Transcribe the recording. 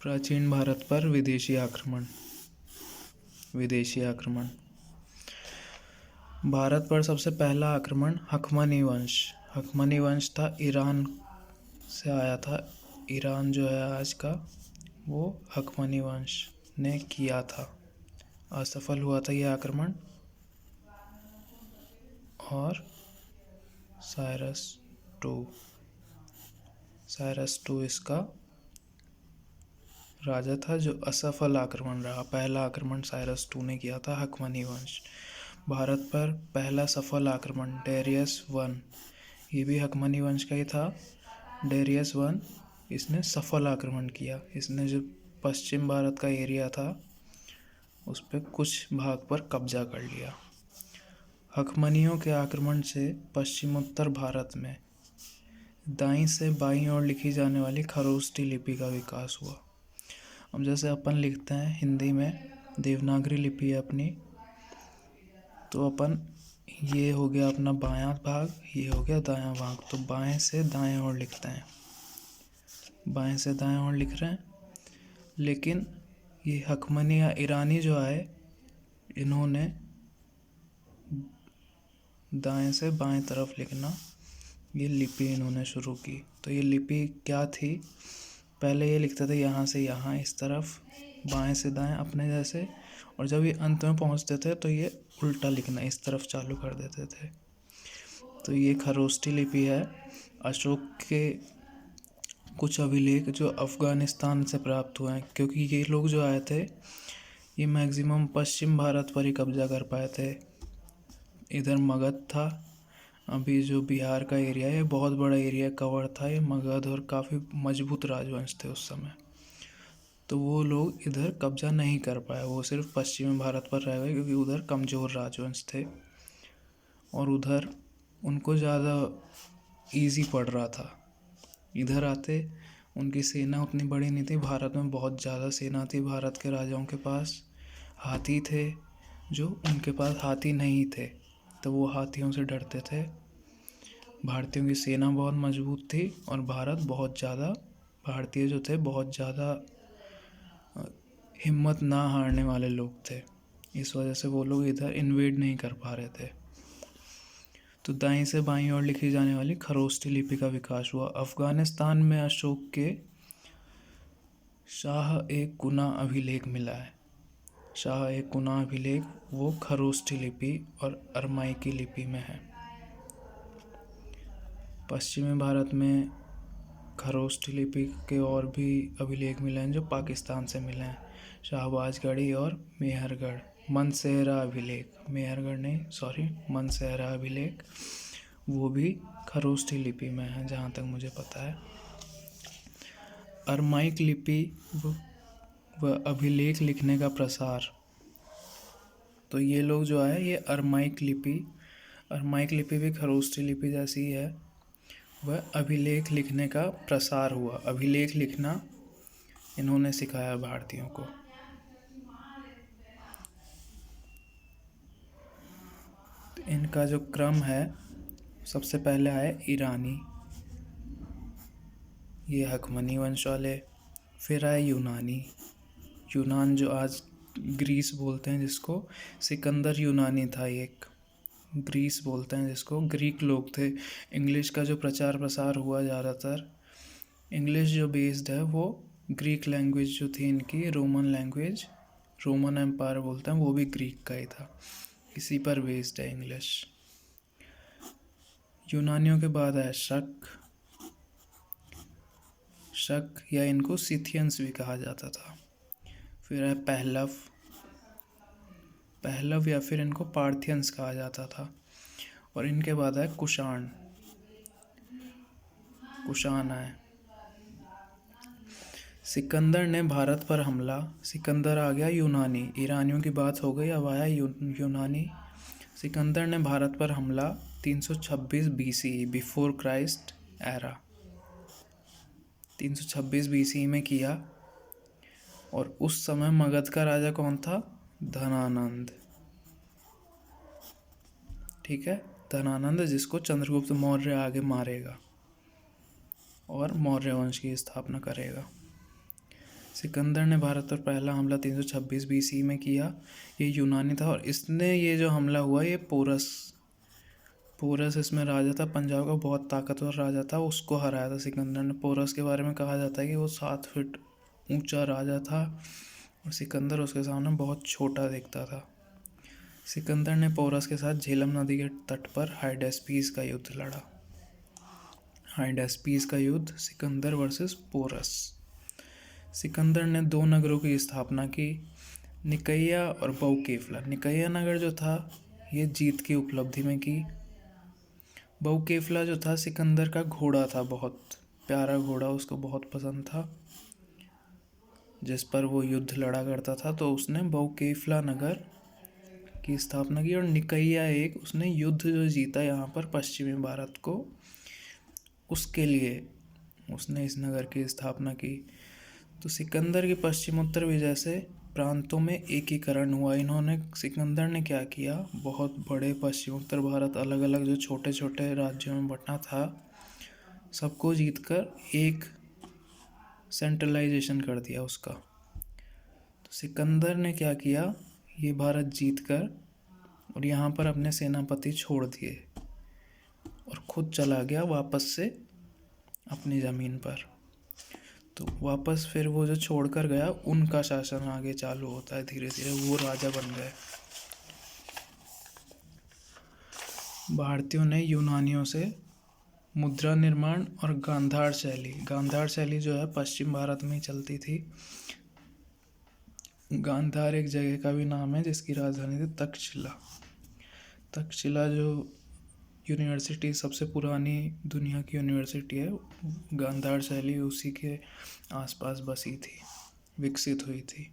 प्राचीन भारत पर विदेशी आक्रमण। भारत पर सबसे पहला आक्रमण हकमनी वंश था। ईरान से आया था। ईरान जो है आज का, वो हकमनी वंश ने किया था। असफल हुआ था यह आक्रमण और साइरस टू इसका राजा था, जो असफल आक्रमण रहा। पहला आक्रमण साइरस टू ने किया था, हकमनी वंश। भारत पर पहला सफल आक्रमण डेरियस वन, ये भी हकमनी वंश का ही था। डेरियस वन, इसने सफल आक्रमण किया। इसने जो पश्चिम भारत का एरिया था उस पर कुछ भाग पर कब्जा कर लिया। हकमनियों के आक्रमण से पश्चिमोत्तर भारत में दाईं से बाईं ओर लिखी जाने वाली खरोष्ठी लिपि का विकास हुआ। अब जैसे अपन लिखते हैं हिंदी में, देवनागरी लिपि है अपनी, तो अपन ये हो गया अपना बायां भाग, ये हो गया दायां भाग, तो बाएं से दाएं ओर लिखते हैं, बाएं से दाएं ओर लिख रहे हैं। लेकिन ये हकमनी या ईरानी जो आए, इन्होंने दाएं से बाएं तरफ लिखना, ये लिपि इन्होंने शुरू की। तो ये लिपि क्या थी? पहले ये लिखते थे यहाँ से यहाँ इस तरफ, बाएं से दाएं अपने जैसे, और जब ये अंत में पहुँचते थे तो ये उल्टा लिखना इस तरफ चालू कर देते थे। तो ये खरोष्ठी लिपि है। अशोक के कुछ अभिलेख जो अफ़गानिस्तान से प्राप्त हुए हैं, क्योंकि ये लोग जो आए थे ये मैक्सिमम पश्चिम भारत पर ही कब्जा कर पाए थे। इधर मगध था, अभी जो बिहार का एरिया है, बहुत बड़ा एरिया कवर था ये मगध, और काफ़ी मजबूत राजवंश थे उस समय। तो वो लोग इधर कब्जा नहीं कर पाए, वो सिर्फ पश्चिमी भारत पर रह गए, क्योंकि उधर कमज़ोर राजवंश थे और उधर उनको ज़्यादा इजी पड़ रहा था। इधर आते उनकी सेना उतनी बड़ी नहीं थी। भारत में बहुत ज़्यादा सेना थी। भारत के राजाओं के पास हाथी थे, जो उनके पास हाथी नहीं थे, तो वो हाथियों से डरते थे। भारतीयों की सेना बहुत मजबूत थी और भारतीय जो थे बहुत ज़्यादा हिम्मत ना हारने वाले लोग थे। इस वजह से वो लोग इधर इन्वेड नहीं कर पा रहे थे। तो दाईं से बाईं ओर लिखी जाने वाली खरोष्ठी लिपि का विकास हुआ। अफगानिस्तान में अशोक के शाह ए कुना अभिलेख मिला है। शाह ए कुना अभिलेख वो खरोष्ठी लिपि और अरमाइकी लिपि में है। पश्चिमी भारत में खरोष्ठी लिपि के और भी अभिलेख मिले हैं जो पाकिस्तान से मिले हैं। शाहबाजगढ़ी और मनसेहरा अभिलेख वो भी खरोष्ठी लिपि में है, जहाँ तक मुझे पता है। अरमाइक लिपि व अभिलेख लिखने का प्रसार, तो ये लोग जो आए, ये अरमाइक लिपि भी खरोष्ठी लिपि जैसी ही है। वह अभिलेख लिखने का प्रसार हुआ। अभिलेख लिखना इन्होंने सिखाया भारतीयों को। तो इनका जो क्रम है, सबसे पहले आए ईरानी, ये हकमनी वंश वाले। फिर आए यूनान जो आज ग्रीस बोलते हैं जिसको, सिकंदर यूनानी था एक। ग्रीस बोलते हैं जिसको, ग्रीक लोग थे। इंग्लिश का जो प्रचार प्रसार हुआ, ज़्यादातर इंग्लिश जो बेस्ड है, वो ग्रीक लैंग्वेज जो थी इनकी, रोमन एम्पायर बोलते हैं, वो भी ग्रीक का ही था। इसी पर बेस्ड है इंग्लिश। यूनानियों के बाद है शक या इनको सिथियंस भी कहा जाता था। फिर है पहलव या फिर इनको पार्थियंस कहा जाता था। और इनके बाद है कुषाण है। सिकंदर ने भारत पर हमला, सिकंदर आ गया यूनानी, ईरानियों की बात हो गई, अब आया यूनानी। सिकंदर ने भारत पर हमला 326 BCE, before Christ era, 326 BCE में किया। और उस समय मगध का राजा कौन था? धनानंद। ठीक है, धनानंद, जिसको चंद्रगुप्त मौर्य आगे मारेगा और मौर्य वंश की स्थापना करेगा। सिकंदर ने भारत पर पहला हमला 326 BC में किया। ये यूनानी था और इसने ये जो हमला हुआ ये पोरस इसमें राजा था, पंजाब का बहुत ताकतवर राजा था, उसको हराया था सिकंदर ने। पोरस के बारे में कहा जाता है कि वो 7 फीट ऊंचा राजा था और सिकंदर उसके सामने बहुत छोटा दिखता था। सिकंदर ने पोरस के साथ झेलम नदी के तट पर हाइडेस्पीस का युद्ध लड़ा। हाइडेस्पीस का युद्ध, सिकंदर वर्सेस पोरस। सिकंदर ने 2 नगरों की स्थापना की, निकैया और बहुकेफला। निकैया नगर जो था ये जीत की उपलब्धि में की। बहुकेफला जो था सिकंदर का घोड़ा था, बहुत प्यारा घोड़ा, उसको बहुत पसंद था, जिस पर वो युद्ध लड़ा करता था। तो उसने बहुकेफला नगर की स्थापना की और निकैया एक उसने युद्ध जो जीता यहाँ पर पश्चिमी भारत को, उसके लिए उसने इस नगर की स्थापना की। तो सिकंदर की पश्चिमोत्तर विजय से प्रांतों में एकीकरण हुआ। सिकंदर ने क्या किया, बहुत बड़े पश्चिमोत्तर भारत अलग अलग जो छोटे छोटे राज्यों में बंटा था, सबको जीतकर एक सेंट्रलाइजेशन कर दिया उसका। तो सिकंदर ने क्या किया, ये भारत जीतकर और यहाँ पर अपने सेनापति छोड़ दिए और खुद चला गया वापस से अपनी ज़मीन पर। तो वापस फिर वो जो छोड़कर गया उनका शासन आगे चालू होता है, धीरे धीरे वो राजा बन गए। भारतीयों ने यूनानियों से मुद्रा निर्माण और गांधार शैली जो है पश्चिम भारत में ही चलती थी। गांधार एक जगह का भी नाम है जिसकी राजधानी थी तक्षशिला। तक्षशिला जो यूनिवर्सिटी सबसे पुरानी दुनिया की यूनिवर्सिटी है, गांधार शैली उसी के आसपास बसी थी, विकसित हुई थी।